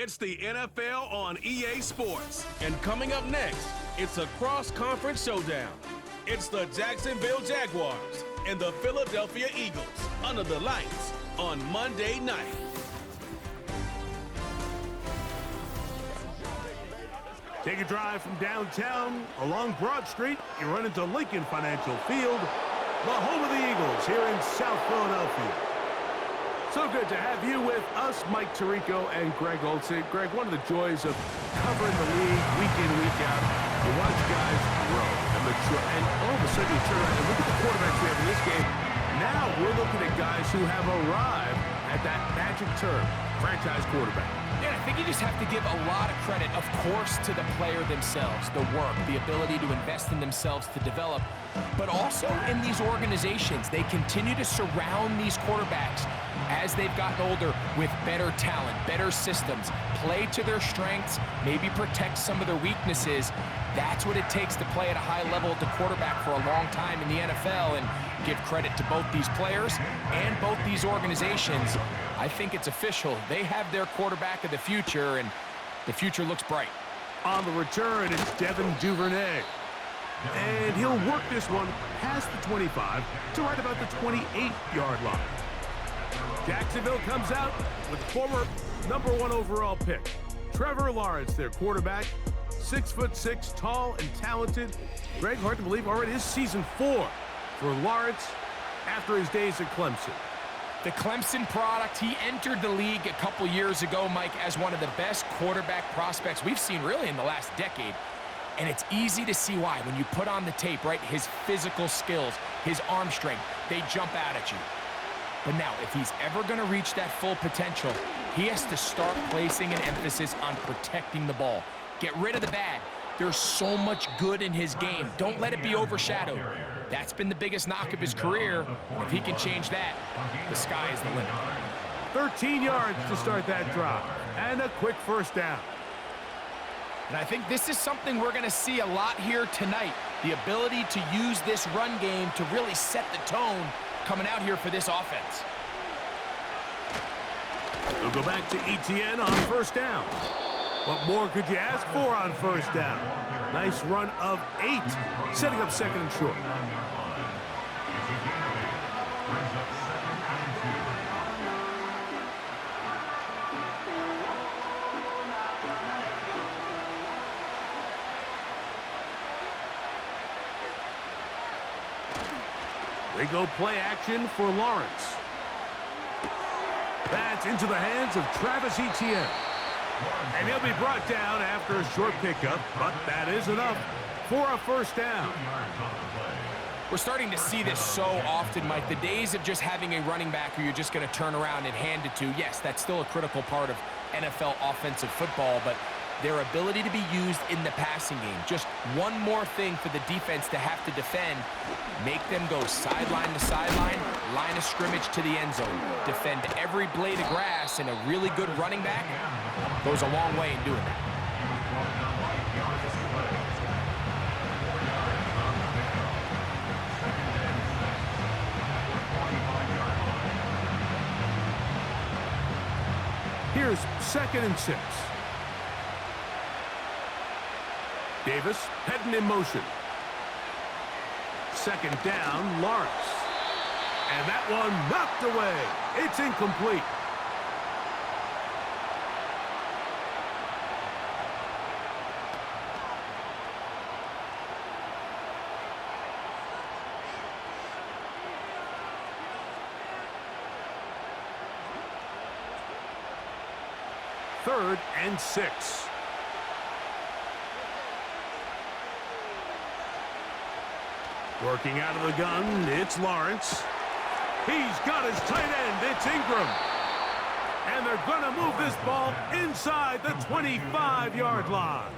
It's the NFL on EA Sports. And coming up next, it's a cross-conference showdown. It's the Jacksonville Jaguars and the Philadelphia Eagles under the lights on Monday night. Take a drive from downtown along Broad Street. You run into Lincoln Financial Field, the home of the Eagles here in South Philadelphia. So good to have you with us, Mike Tirico and Greg Olsen. Greg, one of the joys of covering the league week in, week out, you watch guys grow and mature, and all of a sudden you turn around and look at the quarterbacks we have in this game. Now we're looking at guys who have arrived at that magic term, franchise quarterback. Yeah, I think you just have to give a lot of credit, of course, to the player themselves, the work, the ability to invest in themselves to develop, but also in these organizations. They continue to surround these quarterbacks as they've gotten older with better talent, better systems, play to their strengths, maybe protect some of their weaknesses. That's what it takes to play at a high level at the quarterback for a long time in the NFL, and give credit to both these players and both these organizations. I think it's official. They have their quarterback of the future, and the future looks bright. On the return, it's Devin Duvernay. And he'll work this one past the 25 to right about the 28-yard line. Jacksonville comes out with former #1 overall pick Trevor Lawrence, their quarterback. 6'6", tall and talented. Greg, hard to believe, already is season 4 for Lawrence after his days at Clemson. The Clemson product, he entered the league a couple years ago, Mike, as one of the best quarterback prospects we've seen really in the last decade. And it's easy to see why when you put on the tape, right? His physical skills, his arm strength, they jump out at you. But now, if he's ever going to reach that full potential, he has to start placing an emphasis on protecting the ball. Get rid of the bad. There's so much good in his game. Don't let it be overshadowed. That's been the biggest knock of his career. If he can change that, the sky is the limit. 13 yards to start that drive, and a quick first down. And I think this is something we're going to see a lot here tonight. The ability to use this run game to really set the tone coming out here for this offense. We'll go back to Etienne on first down. What more could you ask for on first down? Nice run of 8, setting up second and short. They go play action for Lawrence. That's into the hands of Travis Etienne. And he'll be brought down after a short pickup, but that is enough for a first down. We're starting to see this so often, Mike. The days of just having a running back who you're just going to turn around and hand it to, yes, that's still a critical part of NFL offensive football, but their ability to be used in the passing game, just one more thing for the defense to have to defend, make them go sideline to sideline, line of scrimmage to the end zone, defend every blade of grass, and a really good running back goes a long way in doing that. Here's 2nd and 6. Davis heading in motion. 2nd down, Lawrence. And that one knocked away. It's incomplete. Third and 6. Working out of the gun, it's Lawrence. He's got his tight end, it's Ingram. And they're going to move this ball inside the 25-yard line.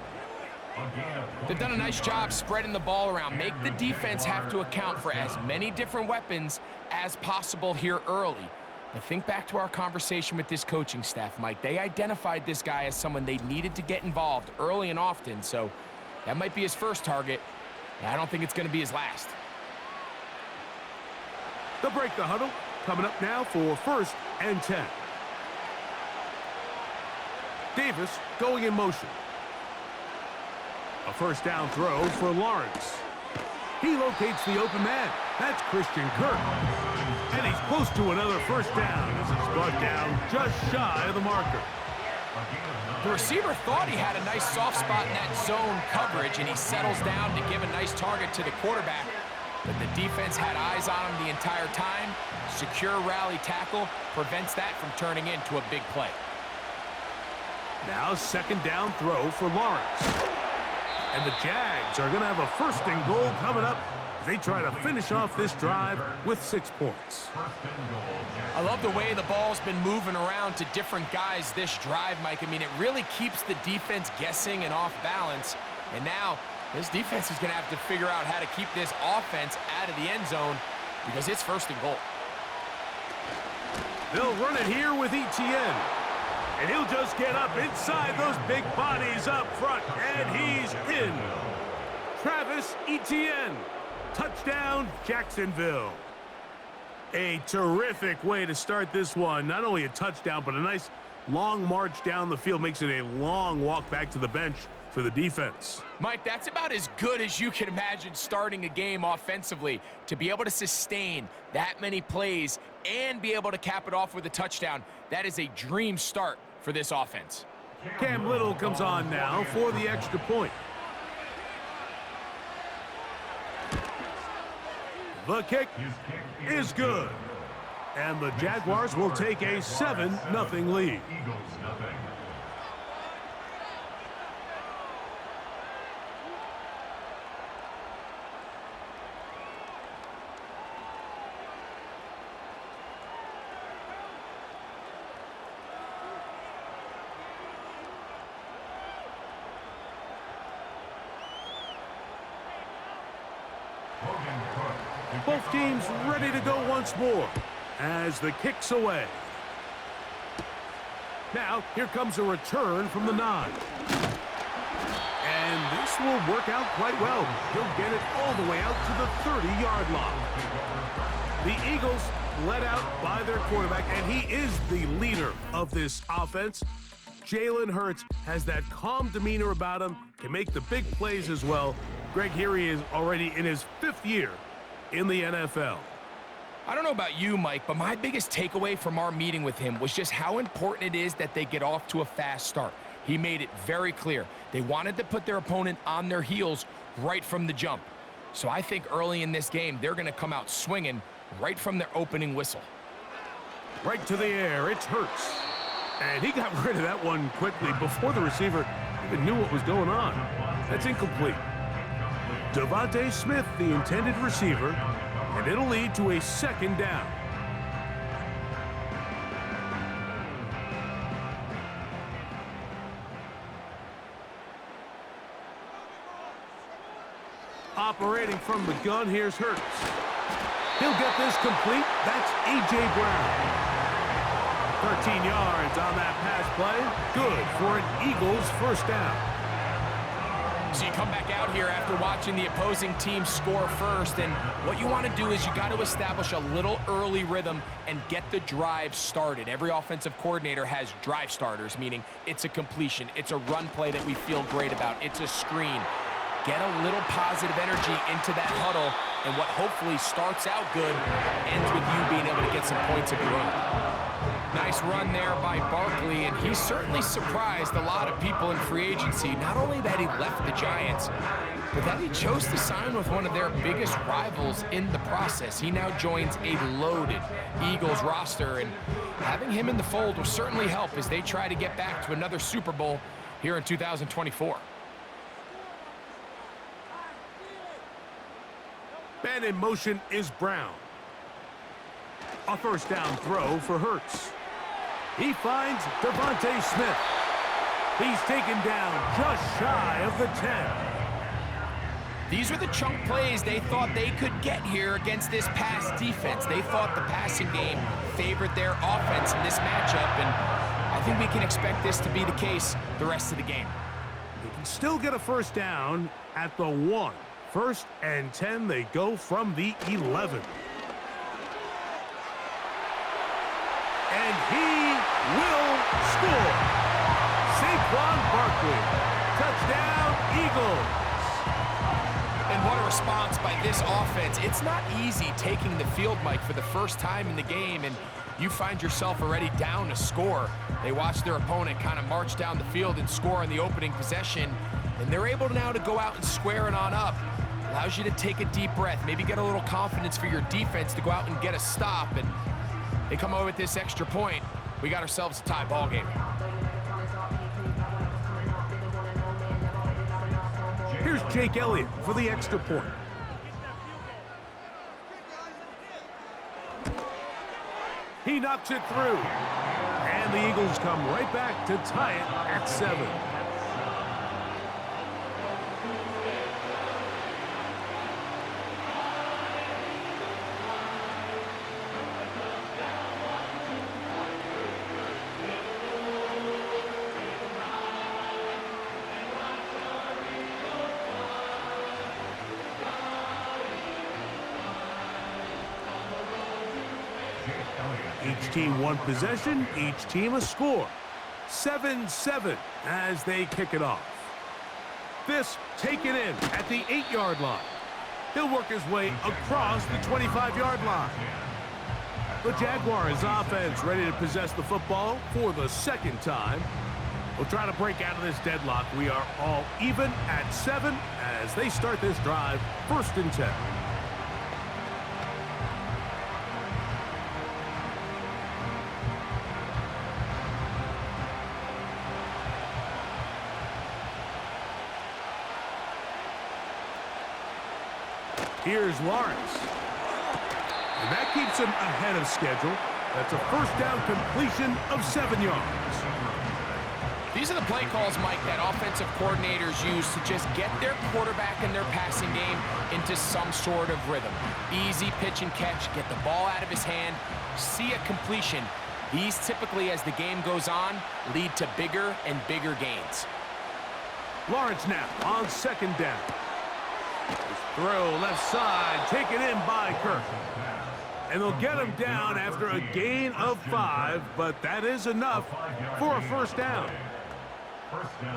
They've done a nice job spreading the ball around. Make the defense have to account for as many different weapons as possible here early. But think back to our conversation with this coaching staff, Mike. They identified this guy as someone they needed to get involved early and often, so that might be his first target. I don't think it's going to be his last. They'll break the huddle. Coming up now for 1st and 10. Davis going in motion. A first down throw for Lawrence. He locates the open man. That's Christian Kirk. And he's close to another first down as it's brought down just shy of the marker. The receiver thought he had a nice soft spot in that zone coverage, and he settles down to give a nice target to the quarterback. But the defense had eyes on him the entire time. Secure rally tackle prevents that from turning into a big play. Now second down throw for Lawrence. And the Jags are going to have a first and goal coming up as they try to finish off this drive with 6 points. I love the way the ball's been moving around to different guys this drive, Mike. I mean, it really keeps the defense guessing and off balance. And now this defense is going to have to figure out how to keep this offense out of the end zone because it's first and goal. They'll run it here with Etienne. And he'll just get up inside those big bodies up front, and he's in. Travis Etienne, touchdown, Jacksonville. A terrific way to start this one. Not only a touchdown, but a nice long march down the field. Makes it a long walk back to the bench for the defense. Mike, that's about as good as you can imagine starting a game offensively. To be able to sustain that many plays and be able to cap it off with a touchdown, that is a dream start for this offense. Cam Little comes on now for the extra point. The kick is good. And the Jaguars will take a 7-0 lead. Both teams ready to go once more as the kick's away. Now, here comes a return from the 9. And this will work out quite well. He'll get it all the way out to the 30-yard line. The Eagles led out by their quarterback, and he is the leader of this offense. Jalen Hurts has that calm demeanor about him, can make the big plays as well. Greg, here he is already in his 5th year in the NFL. I don't know about you, Mike, but my biggest takeaway from our meeting with him was just how important it is that they get off to a fast start. He made it very clear. They wanted to put their opponent on their heels right from the jump. So I think early in this game, they're going to come out swinging right from their opening whistle. Right to the air, it's Hurts. And he got rid of that one quickly before the receiver even knew what was going on. That's incomplete. Devontae Smith, the intended receiver, and it'll lead to a 2nd down. Operating from the gun, here's Hurts. He'll get this complete. That's A.J. Brown. 13 yards on that pass play. Good for an Eagles first down. So you come back out here after watching the opposing team score first, and what you want to do is you got to establish a little early rhythm and get the drive started. Every offensive coordinator has drive starters, meaning it's a completion, it's a run play that we feel great about, it's a screen. Get a little positive energy into that huddle, and what hopefully starts out good ends with you being able to get some points of your own. Nice run there by Barkley, and he certainly surprised a lot of people in free agency. Not only that he left the Giants, but that he chose to sign with one of their biggest rivals in the process. He now joins a loaded Eagles roster, and having him in the fold will certainly help as they try to get back to another Super Bowl here in 2024. Man in motion is Brown. A first down throw for Hurts. He finds Devontae Smith. He's taken down just shy of the 10. These are the chunk plays they thought they could get here against this pass defense. They thought the passing game favored their offense in this matchup, and I think we can expect this to be the case the rest of the game. They can still get a first down at the 1. 1st and 10, they go from the 11. And he will score. Saquon Barkley. Touchdown, Eagles. And what a response by this offense. It's not easy taking the field, Mike, for the first time in the game, and you find yourself already down to score. They watch their opponent kind of march down the field and score on the opening possession, and they're able now to go out and square it on up. Allows you to take a deep breath, maybe get a little confidence for your defense to go out and get a stop, and they come over with this extra point. We got ourselves a tie ball game. Here's Jake Elliott for the extra point. He knocks it through. And the Eagles come right back to tie it at 7. Each team one possession, each team a score. 7-7 as they kick it off. This taken in at the 8-yard line. He'll work his way across the 25-yard line. The Jaguars offense ready to possess the football for the second time. We'll try to break out of this deadlock. We are all even at 7 as they start this drive, 1st and 10. Here's Lawrence. And that keeps him ahead of schedule. That's a 1st down completion of 7 yards. These are the play calls, Mike, that offensive coordinators use to just get their quarterback and their passing game into some sort of rhythm. Easy pitch and catch, get the ball out of his hand, see a completion. These typically, as the game goes on, lead to bigger and bigger gains. Lawrence now on 2nd down. Throw left side, taken in by Kirk. And they'll get him down after a gain of 5, but that is enough for a 1st down.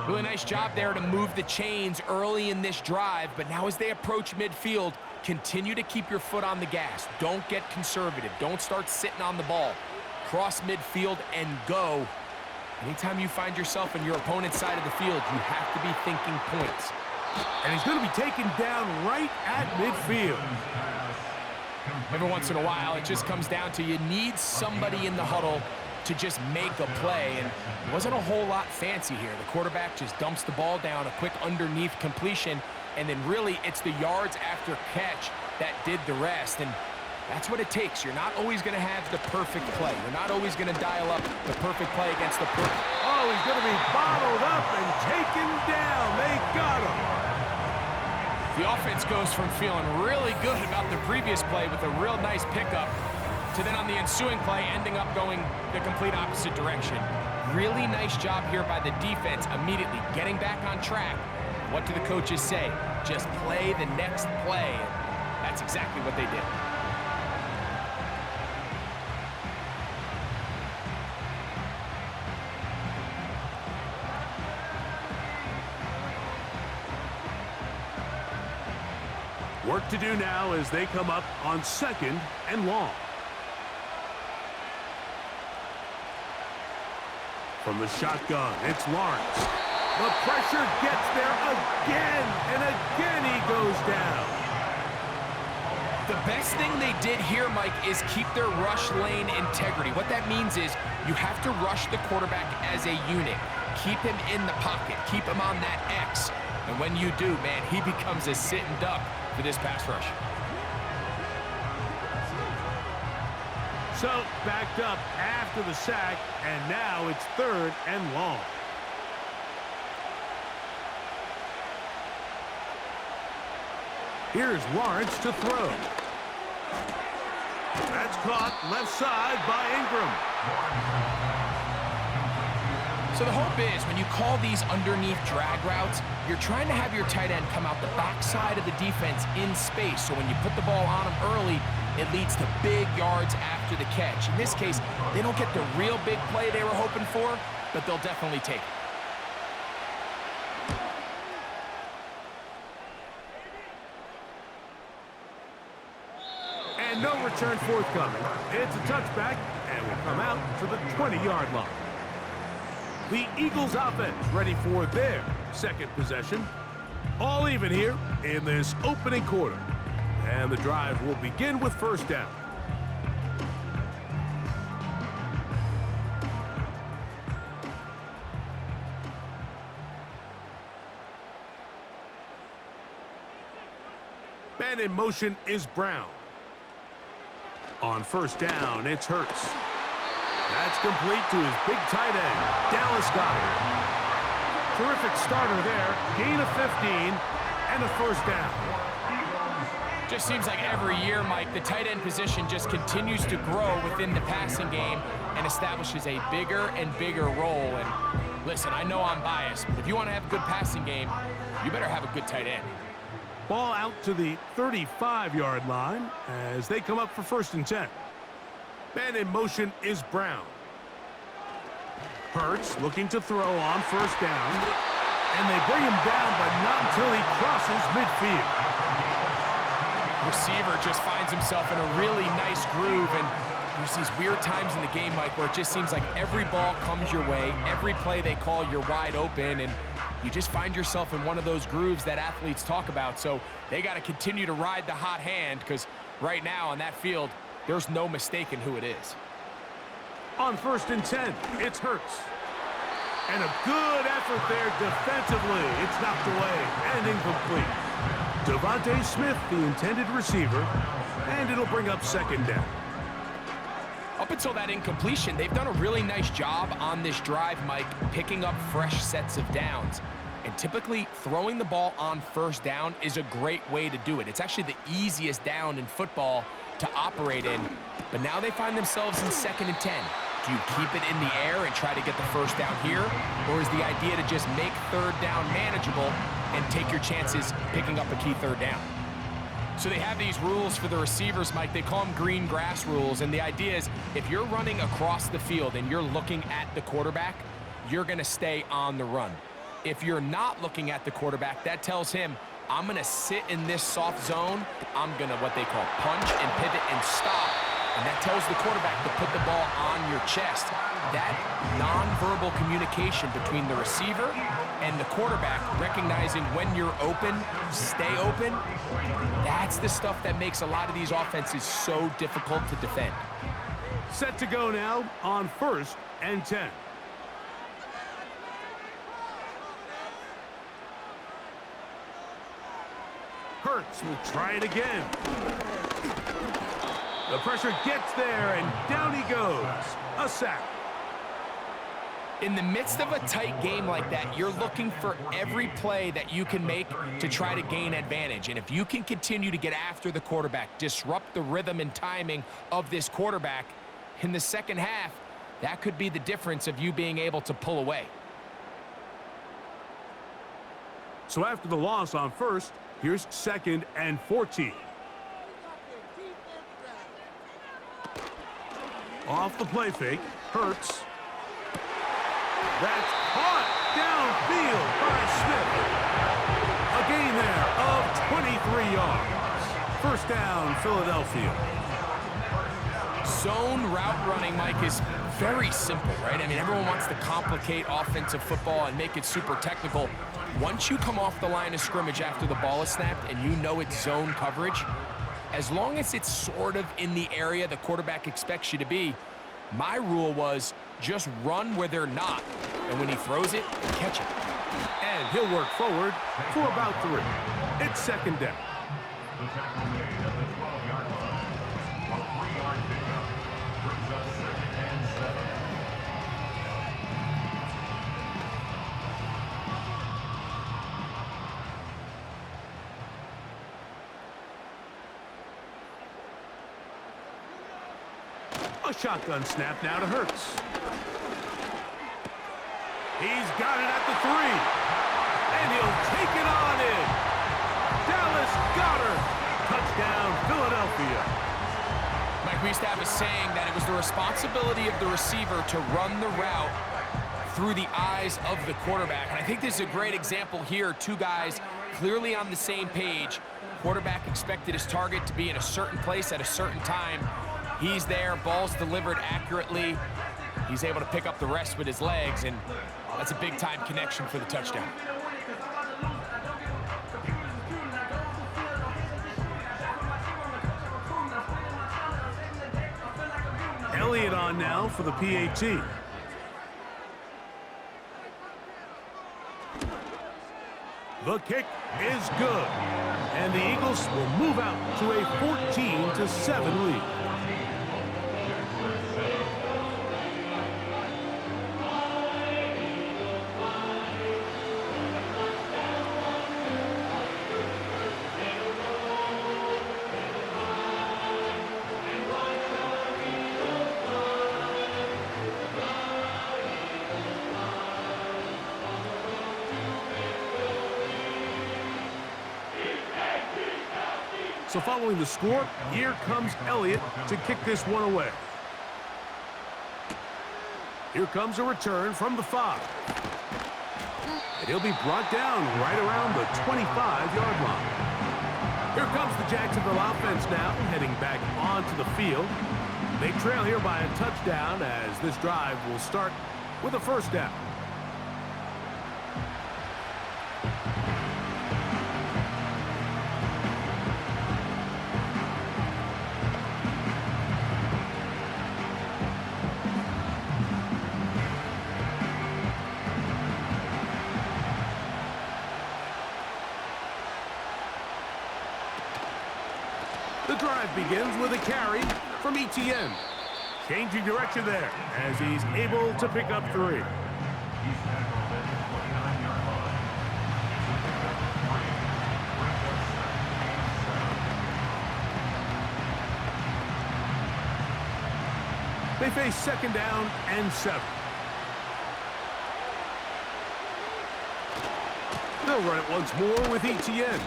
Really nice job there to move the chains early in this drive, but now as they approach midfield, continue to keep your foot on the gas. Don't get conservative. Don't start sitting on the ball. Cross midfield and go. Anytime you find yourself on your opponent's side of the field, you have to be thinking points. And he's going to be taken down right at midfield. Every once in a while, it just comes down to you need somebody in the huddle to just make a play, and it wasn't a whole lot fancy here. The quarterback just dumps the ball down, a quick underneath completion, and then really it's the yards after catch that did the rest, and that's what it takes. You're not always going to have the perfect play. You're not always going to dial up the perfect play against the perfect. Oh, he's going to be bottled up and taken down. They got him. The offense goes from feeling really good about the previous play with a real nice pickup to then on the ensuing play ending up going the complete opposite direction. Really nice job here by the defense immediately getting back on track. What do the coaches say? Just play the next play. And that's exactly what they did. Work to do now as they come up on 2nd and long. From the shotgun, it's Lawrence. The pressure gets there again, and again he goes down. The best thing they did here, Mike, is keep their rush lane integrity. What that means is you have to rush the quarterback as a unit. Keep him in the pocket. Keep him on that X. And when you do, man, he becomes a sitting duck for this pass rush. So, backed up after the sack, and now it's 3rd and long. Here's Lawrence to throw. That's caught left side by Ingram. So the hope is when you call these underneath drag routes, you're trying to have your tight end come out the backside of the defense in space. So when you put the ball on him early, it leads to big yards after the catch. In this case, they don't get the real big play they were hoping for, but they'll definitely take it. And no return forthcoming. It's a touchback, and will come out to the 20-yard line. The Eagles offense ready for their second possession. All even here in this opening quarter. And the drive will begin with first down. Man in motion is Brown. On first down, it's Hurts. That's complete to his big tight end, Dallas Goedert. Terrific starter there. Gain of 15 and a first down. Just seems like every year, Mike, the tight end position just continues to grow within the passing game and establishes a bigger and bigger role. And listen, I know I'm biased, but if you want to have a good passing game, you better have a good tight end. Ball out to the 35-yard line as they come up for first and 10. Man in motion is Brown. Hurts looking to throw on first down. And they bring him down, but not until he crosses midfield. Receiver just finds himself in a really nice groove, and there's these weird times in the game, Mike, where it just seems like every ball comes your way, every play they call, you're wide open, and you just find yourself in one of those grooves that athletes talk about. So they got to continue to ride the hot hand, because right now on that field, there's no mistaking who it is. On first and 10, it's Hurts. And a good effort there defensively. It's knocked away and incomplete. Devontae Smith, the intended receiver, and it'll bring up second down. Up until that incompletion, they've done a really nice job on this drive, Mike, picking up fresh sets of downs. And typically, throwing the ball on first down is a great way to do it. It's actually the easiest down in football to operate in. But now they find themselves in second and 10. Do you keep it in the air and try to get the first down here? Or is the idea to just make third down manageable and take your chances picking up a key third down? So they have these rules for the receivers, Mike. They call them green grass rules. And the idea is if you're running across the field and you're looking at the quarterback, you're going to stay on the run. If you're not looking at the quarterback, that tells him, I'm going to sit in this soft zone. I'm going to what they call punch and pivot and stop. And that tells the quarterback to put the ball on your chest. That nonverbal communication between the receiver and the quarterback, recognizing when you're open, stay open, that's the stuff that makes a lot of these offenses so difficult to defend. Set to go now on first and 10. Hurts will try it again. The pressure gets there, and down he goes. A sack. In the midst of a tight game like that, you're looking for every play that you can make to try to gain advantage. And if you can continue to get after the quarterback, disrupt the rhythm and timing of this quarterback in the second half, that could be the difference of you being able to pull away. So after the loss on first, here's second and 14. Off the play fake, Hurts. That's caught downfield by Smith. A gain there of 23 yards. First down, Philadelphia. Zone route running, Mike, is very simple, right? I mean, everyone wants to complicate offensive football and make it super technical. Once you come off the line of scrimmage after the ball is snapped and you know it's zone coverage, as long as it's sort of in the area the quarterback expects you to be, my rule was just run where they're not. And when he throws it, catch it. And he'll work forward for about 3. It's second down. A shotgun snap now to Hurts. He's got it at the 3. And he'll take it on in. Dallas Goedert. Touchdown, Philadelphia. Mike, we used to have a saying that it was the responsibility of the receiver to run the route through the eyes of the quarterback. And I think this is a great example here. 2 guys clearly on the same page. Quarterback expected his target to be in a certain place at a certain time. He's there, ball's delivered accurately. He's able to pick up the rest with his legs, and that's a big-time connection for the touchdown. Elliott on now for the PAT. The kick is good, and the Eagles will move out to a 14-7 lead. So following the score, here comes Elliott to kick this one away. Here comes a return from the 5. And he'll be brought down right around the 25-yard line. Here comes the Jacksonville offense now, heading back onto the field. They trail here by a touchdown as this drive will start with a first down. The drive begins with a carry from Etienne. Changing direction there as he's able to pick up 3. They face second down and 7. They'll run it once more with Etienne.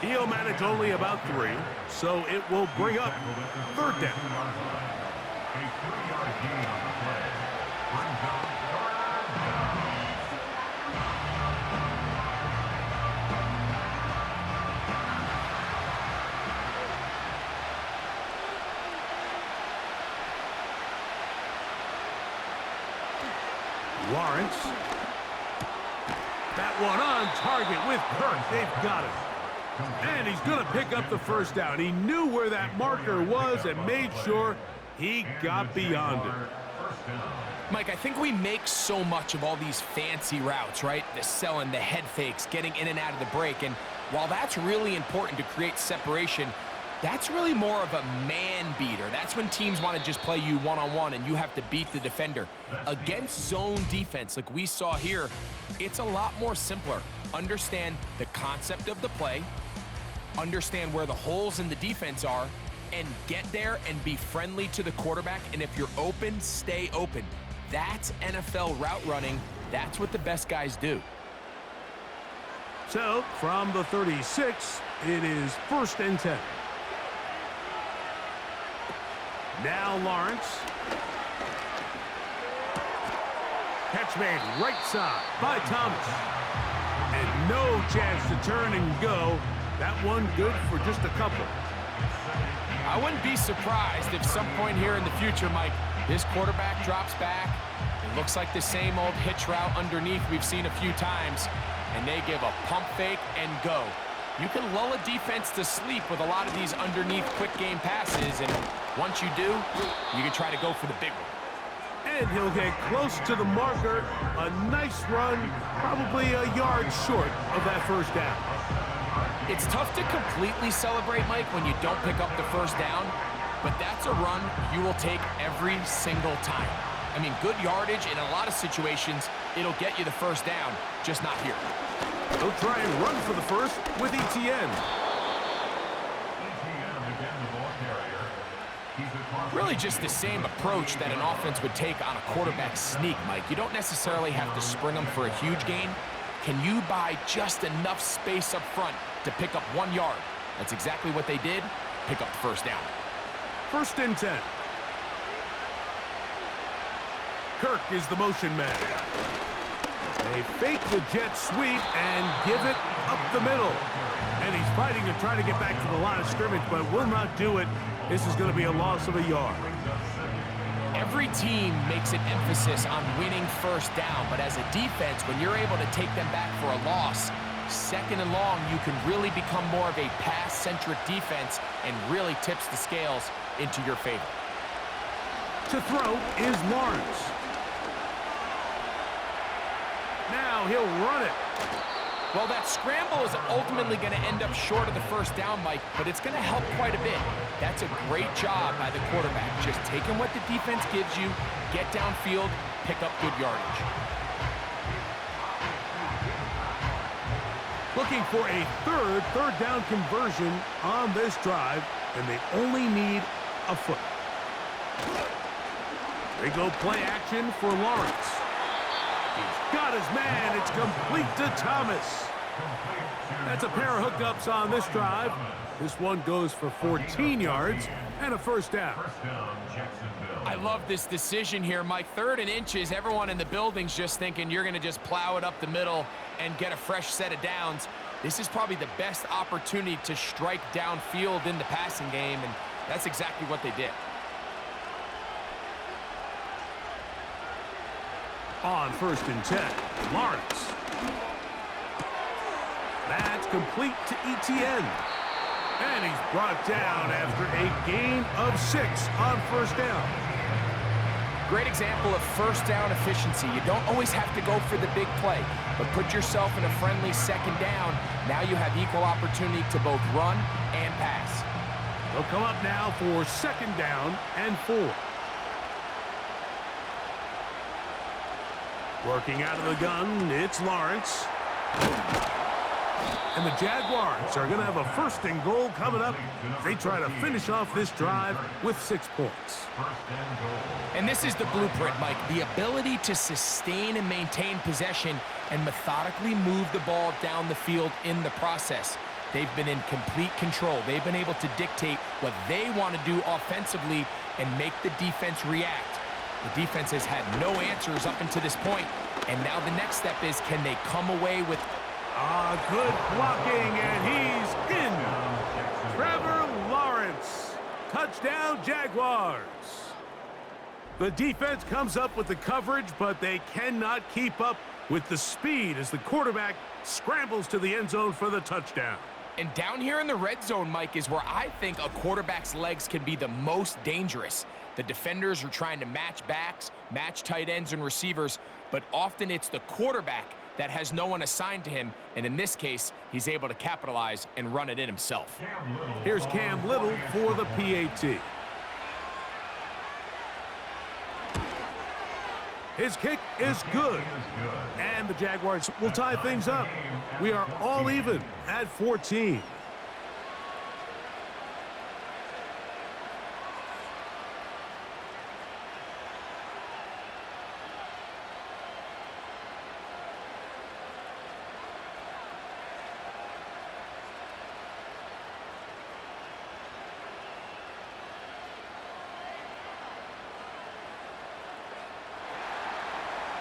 He'll manage only about 3, so it will bring up third down. A 3-yard gain on the play. Brings up third down. Lawrence. That one on target with Kirk. They've got it. And he's going to pick up the first down. He knew where that marker was and made sure he got beyond it. Mike, I think we make so much of all these fancy routes, right? The selling, the head fakes, getting in and out of the break. And while that's really important to create separation, that's really more of a man beater. That's when teams want to just play you one-on-one and you have to beat the defender. Against zone defense, like we saw here, it's a lot more simpler. Understand the concept of the play, understand where the holes in the defense are, and get there and be friendly to the quarterback. And if you're open, stay open. That's NFL route running. That's what the best guys do. So, from the 36, it is 1st and 10. Now Lawrence. Catch made right side by Thomas. And no chance to turn and go. That one good for just a couple. I wouldn't be surprised if some point here in the future, Mike, this quarterback drops back. It looks like the same old hitch route underneath we've seen a few times, and they give a pump fake and go. You can lull a defense to sleep with a lot of these underneath quick game passes, and once you do, you can try to go for the big one. And he'll get close to the marker. A nice run, probably a yard short of that first down. It's tough to completely celebrate, Mike, when you don't pick up the first down, but that's a run you will take every single time. I mean, good yardage in a lot of situations, it'll get you the first down, just not here. They'll try and run for the first with Etienne. Really just the same approach that an offense would take on a quarterback sneak, Mike. You don't necessarily have to spring them for a huge gain. Can you buy just enough space up front to pick up 1 yard? That's exactly what they did. Pick up the first down. 1st and 10. Kirk is the motion man. They fake the jet sweep and give it up the middle. And he's fighting to try to get back to the line of scrimmage, but will not do it. This is going to be a loss of a yard. Every team makes an emphasis on winning first down, but as a defense, when you're able to take them back for a loss, second and long, you can really become more of a pass-centric defense and really tips the scales into your favor. To throw is Lawrence. Now he'll run it. Well, that scramble is ultimately going to end up short of the first down, Mike, but it's going to help quite a bit. That's a great job by the quarterback, just taking what the defense gives you, get downfield, pick up good yardage. Looking for a third down conversion on this drive, and they only need a foot. They go play action for Lawrence. He's got his man. It's complete to Thomas. That's a pair of hookups on this drive. This one goes for 14 yards and a first down. I love this decision here, Mike. 3rd and inches, everyone in the building's just thinking you're going to just plow it up the middle and get a fresh set of downs. This is probably the best opportunity to strike downfield in the passing game, and that's exactly what they did. On 1st and 10, Lawrence. That's complete to Etienne. And he's brought down after a gain of 6 on first down. Great example of first down efficiency. You don't always have to go for the big play, but put yourself in a friendly second down. Now you have equal opportunity to both run and pass. They'll come up now for 2nd down and 4. Working out of the gun, it's Lawrence. And the Jaguars are going to have a 1st and goal coming up. They try to finish off this drive with 6 points. And this is the blueprint, Mike. The ability to sustain and maintain possession and methodically move the ball down the field in the process. They've been in complete control. They've been able to dictate what they want to do offensively and make the defense react. The defense has had no answers up until this point, and now the next step is, can they come away with good blocking, and he's in. Trevor Lawrence. Touchdown, Jaguars. The defense comes up with the coverage, but they cannot keep up with the speed as the quarterback scrambles to the end zone for the touchdown. And down here in the red zone, Mike, is where I think a quarterback's legs can be the most dangerous. The defenders are trying to match backs, match tight ends and receivers, but often it's the quarterback that has no one assigned to him, and in this case, he's able to capitalize and run it in himself. Here's Cam Little for the PAT. His kick is good, and the Jaguars will tie things up. We are all even at 14.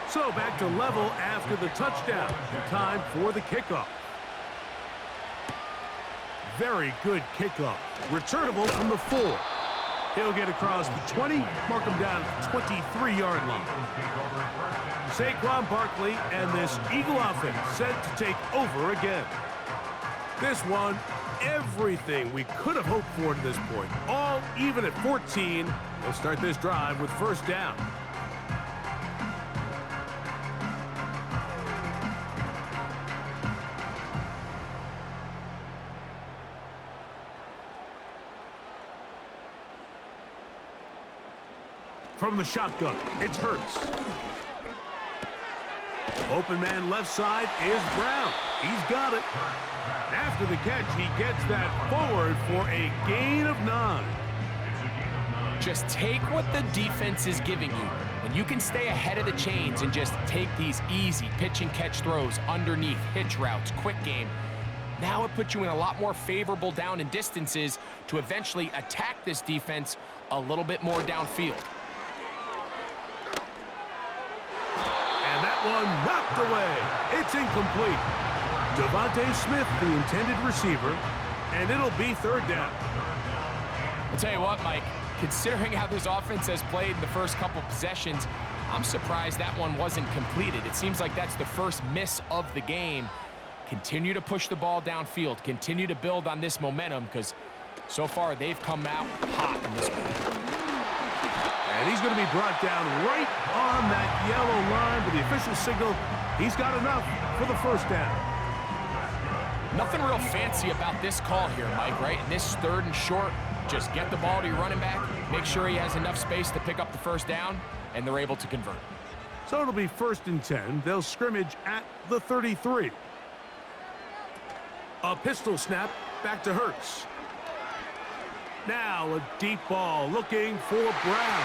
So back to level after the touchdown. Time for the kickoff. Very good kickoff. Returnable from the 4. He'll get across the 20, mark him down at the 23-yard line. Saquon Barkley and this Eagle offense set to take over again. This one, everything we could have hoped for to this point. All even at 14. They'll start this drive with first down. From the shotgun, it's Hurts. Open man left side is Brown. He's got it. After the catch, he gets that forward for a gain of 9. Just take what the defense is giving you, and you can stay ahead of the chains and just take these easy pitch and catch throws underneath, hitch routes, quick game. Now it puts you in a lot more favorable down and distances to eventually attack this defense a little bit more downfield. And that one knocked away. It's incomplete. Devontae Smith, the intended receiver, and it'll be third down. I'll tell you what, Mike, considering how this offense has played in the first couple possessions, I'm surprised that one wasn't completed. It seems like that's the first miss of the game. Continue to push the ball downfield. Continue to build on this momentum because so far they've come out hot in this one. And he's going to be brought down right on that yellow line, but the official signal, he's got enough for the first down. Nothing real fancy about this call here, Mike, right? In this 3rd and short, just get the ball to your running back, make sure he has enough space to pick up the first down, and they're able to convert. So it'll be 1st and 10. They'll scrimmage at the 33. A pistol snap back to Hurts. Now a deep ball looking for Brown.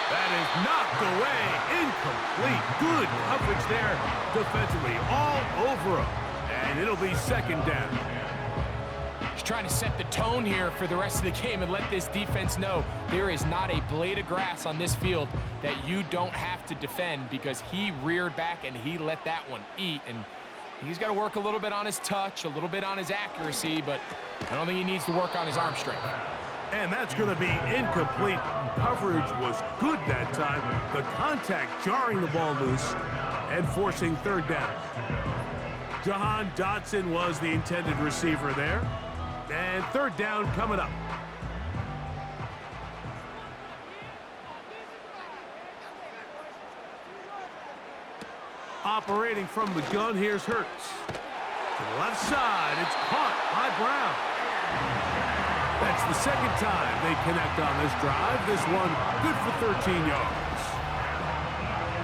That is knocked away. Incomplete. Good coverage there defensively. All over him. And it'll be 2nd down. He's trying to set the tone here for the rest of the game and let this defense know there is not a blade of grass on this field that you don't have to defend because he reared back and he let that one eat. And he's got to work a little bit on his touch, a little bit on his accuracy, but I don't think he needs to work on his arm strength. And that's going to be incomplete. Coverage was good that time. The contact jarring the ball loose and forcing 3rd down. Jahan Dotson was the intended receiver there. And 3rd down coming up. Operating from the gun, here's Hurts. To the left side, it's caught by Brown. That's the 2nd time they connect on this drive. This one good for 13 yards.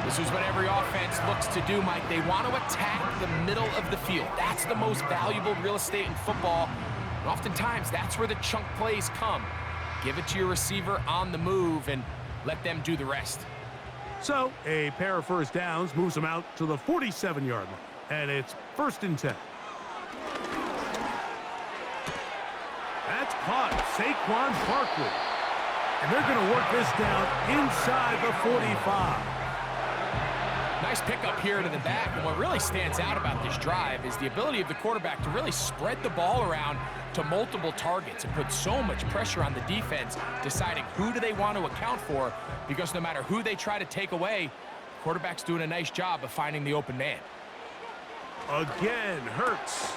This is what every offense looks to do, Mike. They want to attack the middle of the field. That's the most valuable real estate in football. And oftentimes, that's where the chunk plays come. Give it to your receiver on the move and let them do the rest. So, a pair of first downs moves them out to the 47-yard line. And it's 1st and 10. That's caught. Saquon Barkley. And they're going to work this down inside the 45. Nice pickup here to the back, and what really stands out about this drive is the ability of the quarterback to really spread the ball around to multiple targets and put so much pressure on the defense, deciding who do they want to account for, because no matter who they try to take away, the quarterback's doing a nice job of finding the open man. Again, Hurts.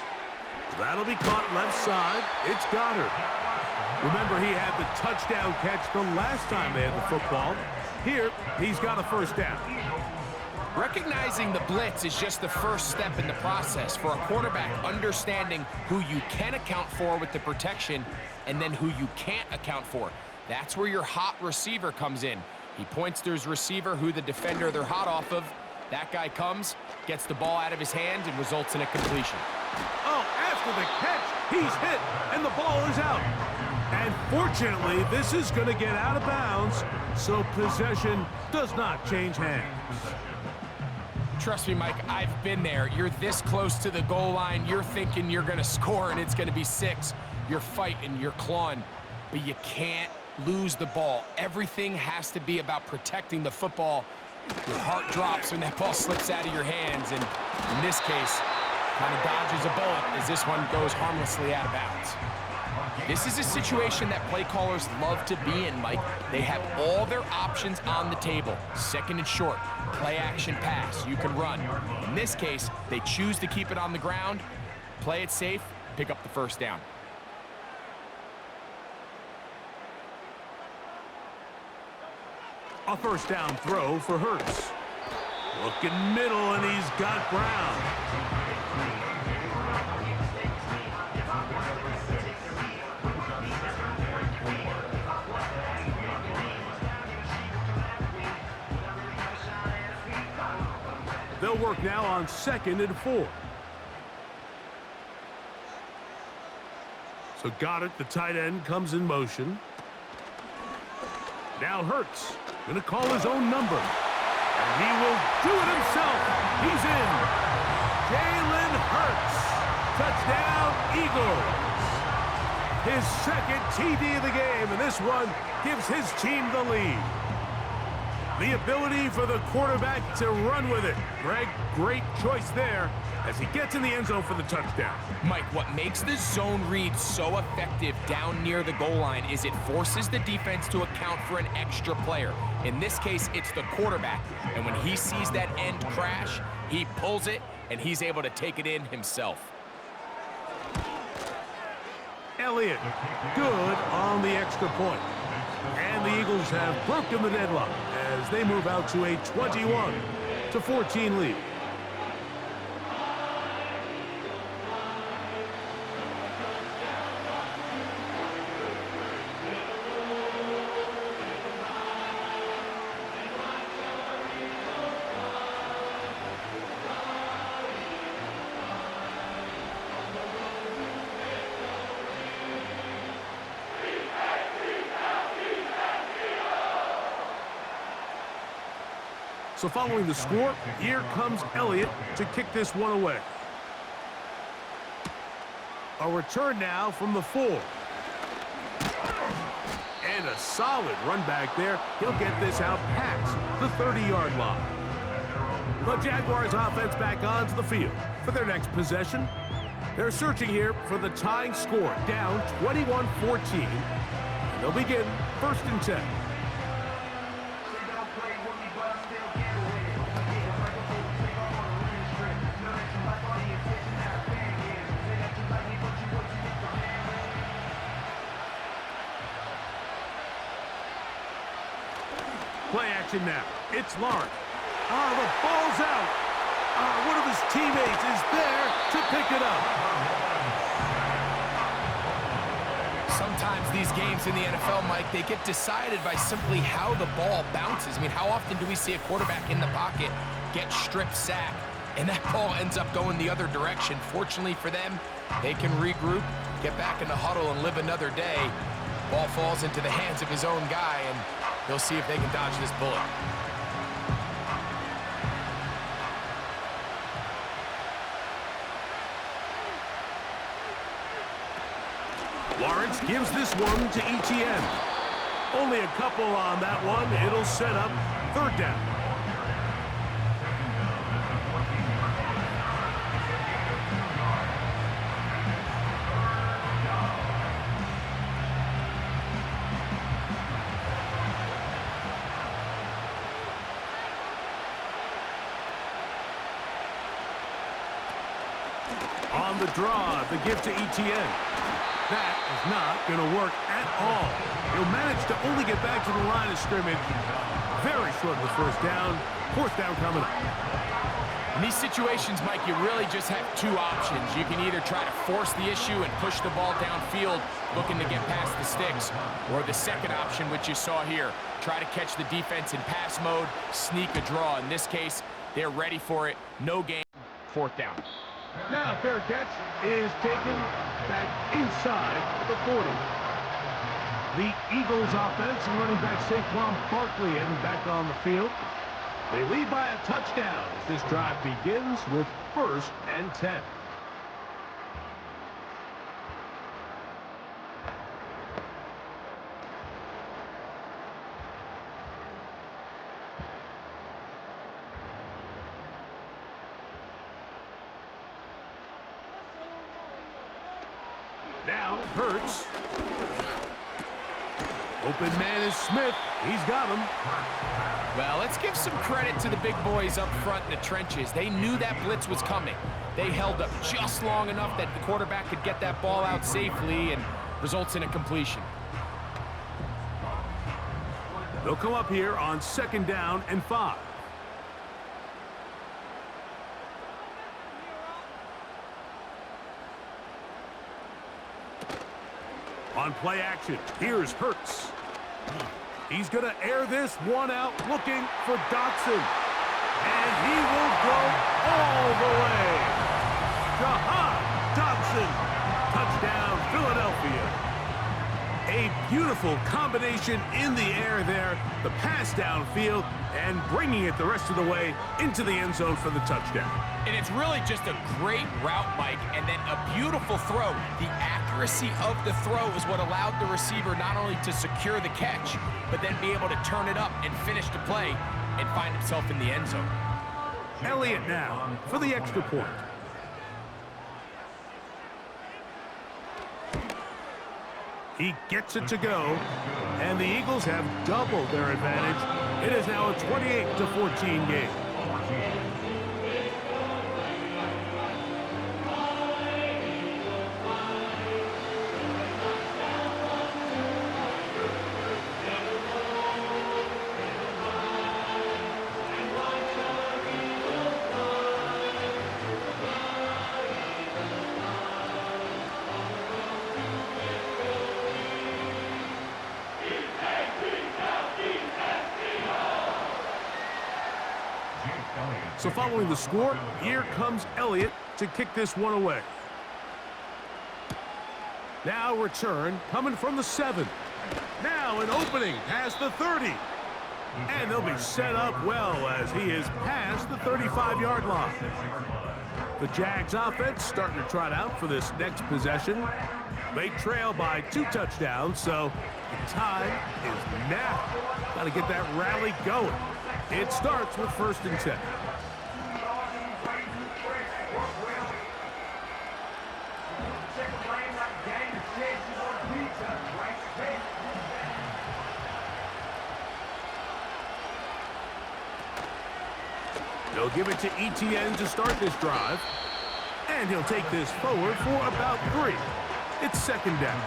That'll be caught left side. It's Goddard. Remember, he had the touchdown catch the last time they had the football. Here, he's got a first down. Recognizing the blitz is just the first step in the process for a quarterback, understanding who you can account for with the protection and then who you can't account for. That's where your hot receiver comes in. He points to his receiver, who the defender they're hot off of. That guy comes, gets the ball out of his hand, and results in a completion. Oh, after the catch, he's hit, and the ball is out. And fortunately, this is going to get out of bounds, so possession does not change hands. Trust me, Mike, I've been there. You're this close to the goal line. You're thinking you're going to score and it's going to be 6. You're fighting, you're clawing, but you can't lose the ball. Everything has to be about protecting the football. Your heart drops when that ball slips out of your hands, and in this case, kind of dodges a bullet as this one goes harmlessly out of bounds. This is a situation that play callers love to be in, Mike. They have all their options on the table. 2nd and short, play action pass, you can run. In this case, they choose to keep it on the ground, play it safe, pick up the first down. A first down throw for Hurts. Looking middle, and he's got Brown. They'll work now on 2nd and 4. So Goddard, the tight end, comes in motion. Now Hurts going to call his own number. And he will do it himself. He's in. Jalen Hurts. Touchdown, Eagles. His 2nd TD of the game, and this one gives his team the lead. The ability for the quarterback to run with it. Greg, great choice there as he gets in the end zone for the touchdown. Mike, what makes the zone read so effective down near the goal line is it forces the defense to account for an extra player. In this case, it's the quarterback. And when he sees that end crash, he pulls it, and he's able to take it in himself. Elliott, good on the extra point. And the Eagles have broken the deadlock as they move out to a 21-14 lead. So following the score, here comes Elliott to kick this one away. A return now from the 4. And a solid run back there. He'll get this out past the 30-yard line. The Jaguars offense back onto the field for their next possession. They're searching here for the tying score, down 21-14. They'll begin 1st and 10. Play action now. It's Lawrence. The ball's out. One of his teammates is there to pick it up. Sometimes these games in the NFL, Mike, they get decided by simply how the ball bounces. I mean, how often do we see a quarterback in the pocket get strip sacked, and that ball ends up going the other direction? Fortunately for them, they can regroup, get back in the huddle, and live another day. Ball falls into the hands of his own guy, and they'll see if they can dodge this bullet. Lawrence gives this one to Etienne. Only a couple on that one. It'll set up 3rd down. On the draw, the give to Etienne. That is not going to work at all. He'll manage to only get back to the line of scrimmage. Very short of the 1st down. 4th down coming up. In these situations, Mike, you really just have 2 options. You can either try to force the issue and push the ball downfield, looking to get past the sticks, or the second option, which you saw here, try to catch the defense in pass mode, sneak a draw. In this case, they're ready for it. No gain. 4th down. Now, fair catch is taken back inside the 40. The Eagles offense and running back Saquon Barkley heading back on the field. They lead by a touchdown as this drive begins with 1st and 10. Now, Hurts. Open man is Smith. He's got him. Well, let's give some credit to the big boys up front in the trenches. They knew that blitz was coming. They held up just long enough that the quarterback could get that ball out safely, and results in a completion. They'll come up here on 2nd down and 5. On play action, here's Hurts. He's going to air this one out, looking for Dotson. And he will go all the way. Jahan Dotson. Touchdown, Philadelphia. A beautiful combination in the air there. The pass downfield and bringing it the rest of the way into the end zone for the touchdown. And it's really just a great route, Mike, and then a beautiful throw. The accuracy accuracy of the throw is what allowed the receiver not only to secure the catch, but then be able to turn it up and finish the play and find himself in the end zone. Elliott now for the extra point. He gets it to go, and the Eagles have doubled their advantage. It is now a 28-14 game. So following the score, here comes Elliott to kick this one away. Now return coming from the 7. Now an opening past the 30. And they'll be set up well as he is past the 35-yard line. The Jags offense starting to trot out for this next possession. They trail by 2 touchdowns, so the time is now. Got to get that rally going. It starts with 1st and 10. They'll give it to ETN to start this drive. And he'll take this forward for about 3. It's 2nd down.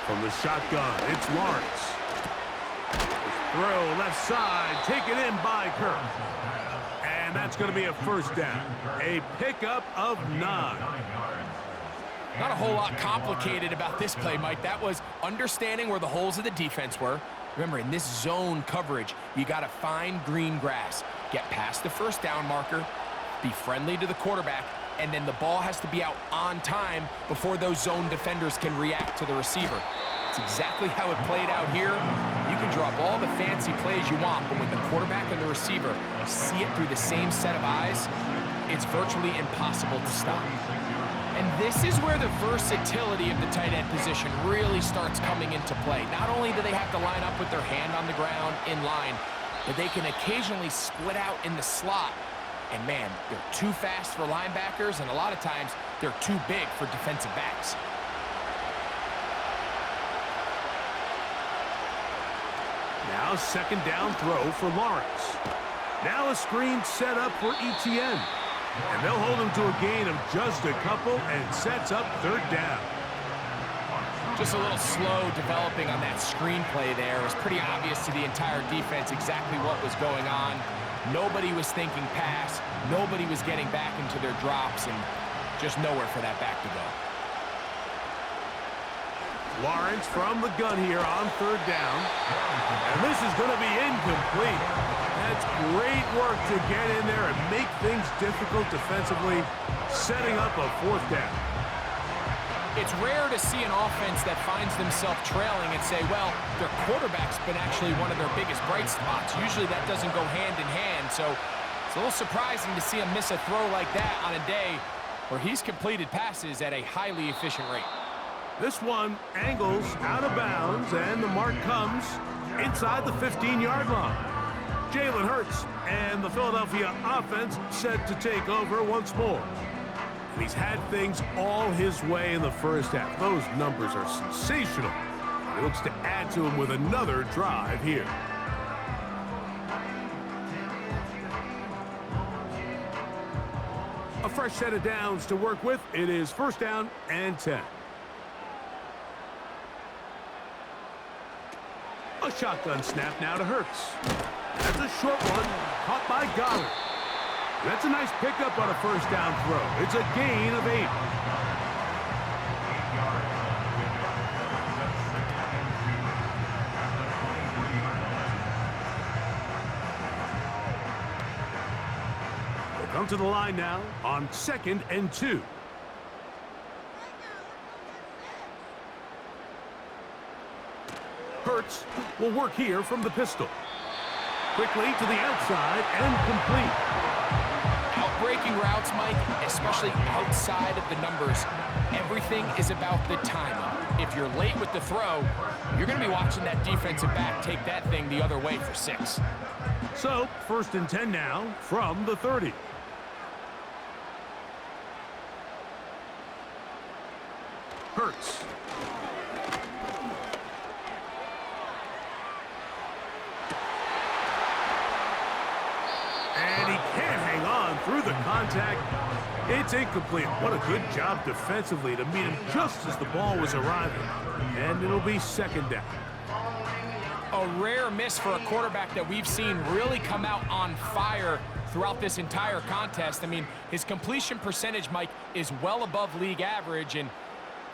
From the shotgun, it's Lawrence. Throw left side, taken in by Kirk. And that's going to be a 1st down. A pickup of 9. Not a whole lot complicated about this play, Mike. That was understanding where the holes of the defense were. Remember, in this zone coverage, you got to find green grass. Get past the 1st down marker, be friendly to the quarterback, and then the ball has to be out on time before those zone defenders can react to the receiver. It's exactly how it played out here. You can draw up all the fancy plays you want, but when the quarterback and the receiver see it through the same set of eyes, it's virtually impossible to stop. And this is where the versatility of the tight end position really starts coming into play. Not only do they have to line up with their hand on the ground in line, but they can occasionally split out in the slot. And man, they're too fast for linebackers, and a lot of times they're too big for defensive backs. Now 2nd down throw for Lawrence. Now a screen set up for ETN. And they'll hold him to a gain of just a couple and sets up 3rd down. Just a little slow developing on that screenplay there. It was pretty obvious to the entire defense exactly what was going on. Nobody was thinking pass. Nobody was getting back into their drops, and just nowhere for that back to go. Lawrence from the gun here on 3rd down. And this is going to be incomplete. That's great work to get in there and make things difficult defensively, setting up a 4th down. It's rare to see an offense that finds themselves trailing and say, well, their quarterback's been actually one of their biggest bright spots. Usually that doesn't go hand in hand, so it's a little surprising to see him miss a throw like that on a day where he's completed passes at a highly efficient rate. This one angles out of bounds, and the mark comes inside the 15-yard line. Jalen Hurts and the Philadelphia offense set to take over once more. And he's had things all his way in the 1st half. Those numbers are sensational. He looks to add to them with another drive here. A fresh set of downs to work with. It is 1st down and 10. A shotgun snap now to Hurts. That's a short one, caught by Goddard. That's a nice pickup on a 1st down throw. It's a gain of 8. They'll come to the line now on 2nd and 2. Hurts will work here from the pistol. Quickly to the outside and complete. Outbreaking routes, Mike, especially outside of the numbers, everything is about the timing. If you're late with the throw, you're going to be watching that defensive back take that thing the other way for 6. So, 1st and 10 now from the 30. Hurts. And he can't hang on through the contact. It's incomplete. What a good job defensively to meet him just as the ball was arriving. And it'll be 2nd down. A rare miss for a quarterback that we've seen really come out on fire throughout this entire contest. I mean, his completion percentage, Mike, is well above league average, and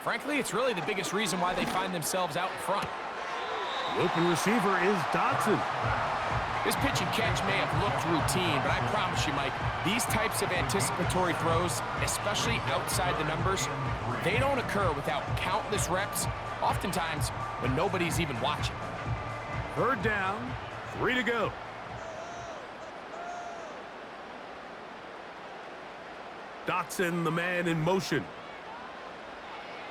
frankly, it's really the biggest reason why they find themselves out in front. The open receiver is Dotson. This pitch and catch may have looked routine, but I promise you, Mike, these types of anticipatory throws, especially outside the numbers, they don't occur without countless reps, oftentimes when nobody's even watching. 3rd down, 3 to go. Dotson, the man in motion.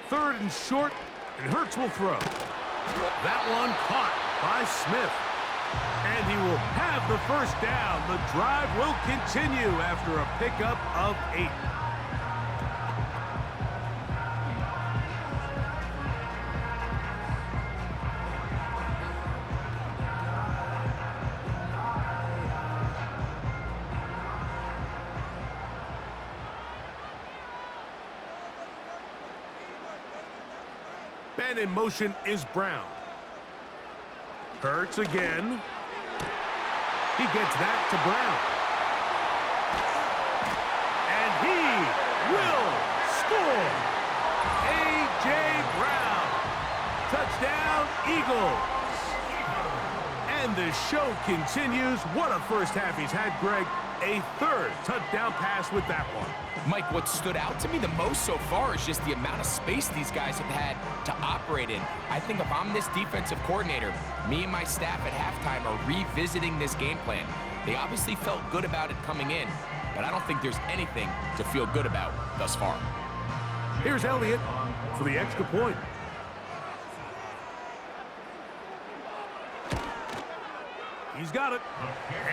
3rd and short, and Hurts will throw. That one caught by Smith. And he will have the 1st down. The drive will continue after a pickup of 8. Man in motion is Brown. Hurts again. He gets that to Brown. And he will score. A.J. Brown. Touchdown, Eagles. And the show continues. What a first half he's had, Greg. A 3rd touchdown pass with that one. Mike, what stood out to me the most so far is just the amount of space these guys have had to operate in. I think if I'm this defensive coordinator, me and my staff at halftime are revisiting this game plan. They obviously felt good about it coming in, but I don't think there's anything to feel good about thus far. Here's Elliott for the extra point. He's got it.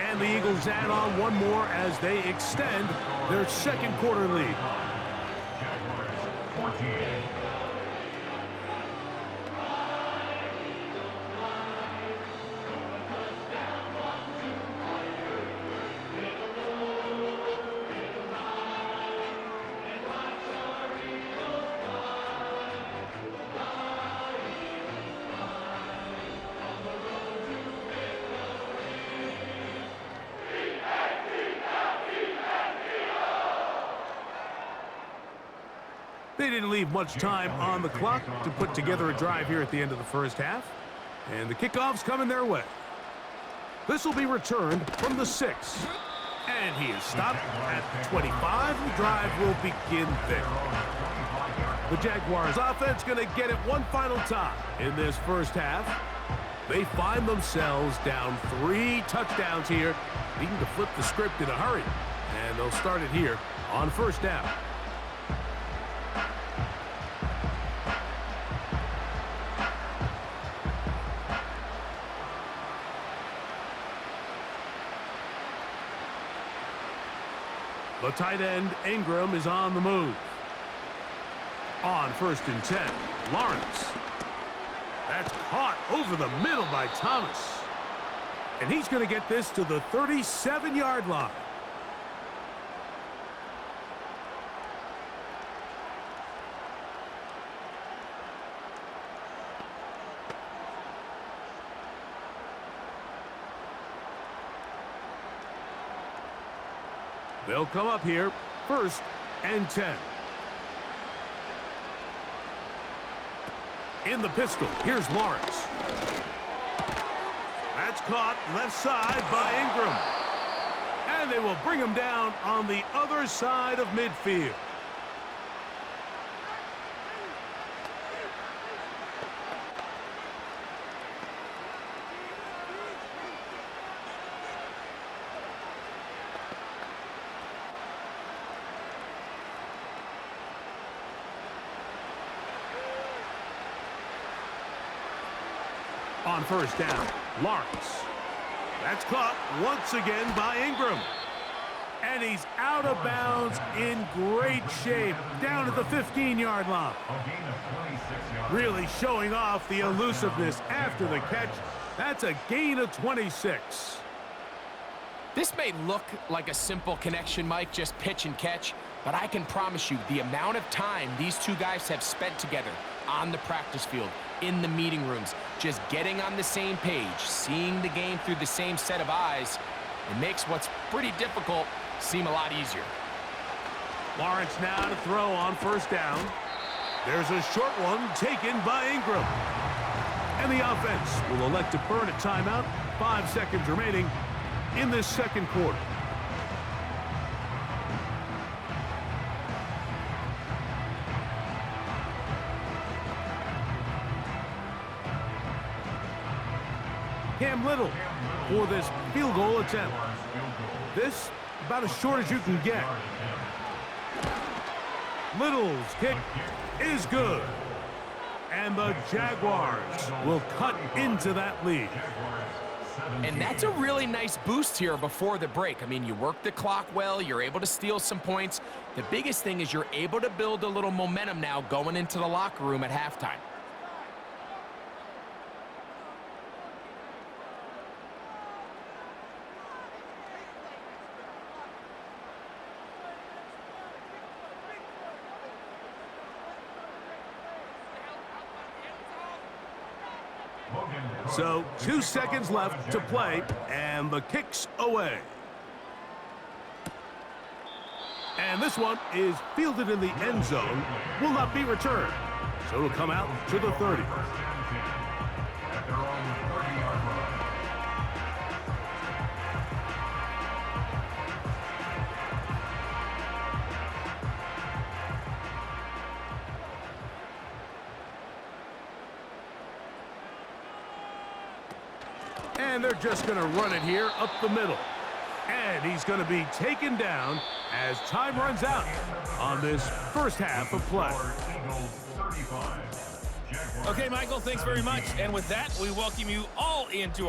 And the Eagles add on one more as they extend their 2nd quarter lead. Jaguars 14. They didn't leave much time on the clock to put together a drive here at the end of the 1st half. And the kickoff's coming their way. This will be returned from the 6. And he is stopped at 25. The drive will begin there. The Jaguars offense going to get it one final time in this 1st half. They find themselves down 3 touchdowns here, needing to flip the script in a hurry. And they'll start it here on 1st down. The tight end, Ingram, is on the move. On 1st and 10, Lawrence. That's caught over the middle by Thomas. And he's going to get this to the 37-yard line. They'll come up here, 1st and 10. In the pistol, here's Lawrence. That's caught left side by Ingram. And they will bring him down on the other side of midfield. on first down. Lawrence. That's caught once again by Ingram. And he's out of bounds in great shape down at the 15-yard line. A gain of 26 yards. Really showing off the elusiveness after the catch. That's a gain of 26. This may look like a simple connection, Mike, just pitch and catch, but I can promise you the amount of time these two guys have spent together on the practice field, in the meeting rooms, just getting on the same page, seeing the game through the same set of eyes, it makes what's pretty difficult seem a lot easier. Lawrence now to throw on first down. There's a short one taken by Ingram. And the offense will elect to burn a timeout. 5 seconds remaining in this second quarter. Cam Little for this field goal attempt. This about as short as you can get. Little's kick is good. And the Jaguars will cut into that lead. And that's a really nice boost here before the break. I mean, you work the clock well, you're able to steal some points. The biggest thing is you're able to build a little momentum now going into the locker room at halftime. So 2 seconds left to play, and the kick's away. And this one is fielded in the end zone, will not be returned. So it'll come out to the 30. At their own 30-yard line. And they're just going to run it here up the middle. And he's going to be taken down as time runs out on this first half of play. Eagles 35. Jaguars Okay, Michael, thanks very much. And with that, we welcome you all into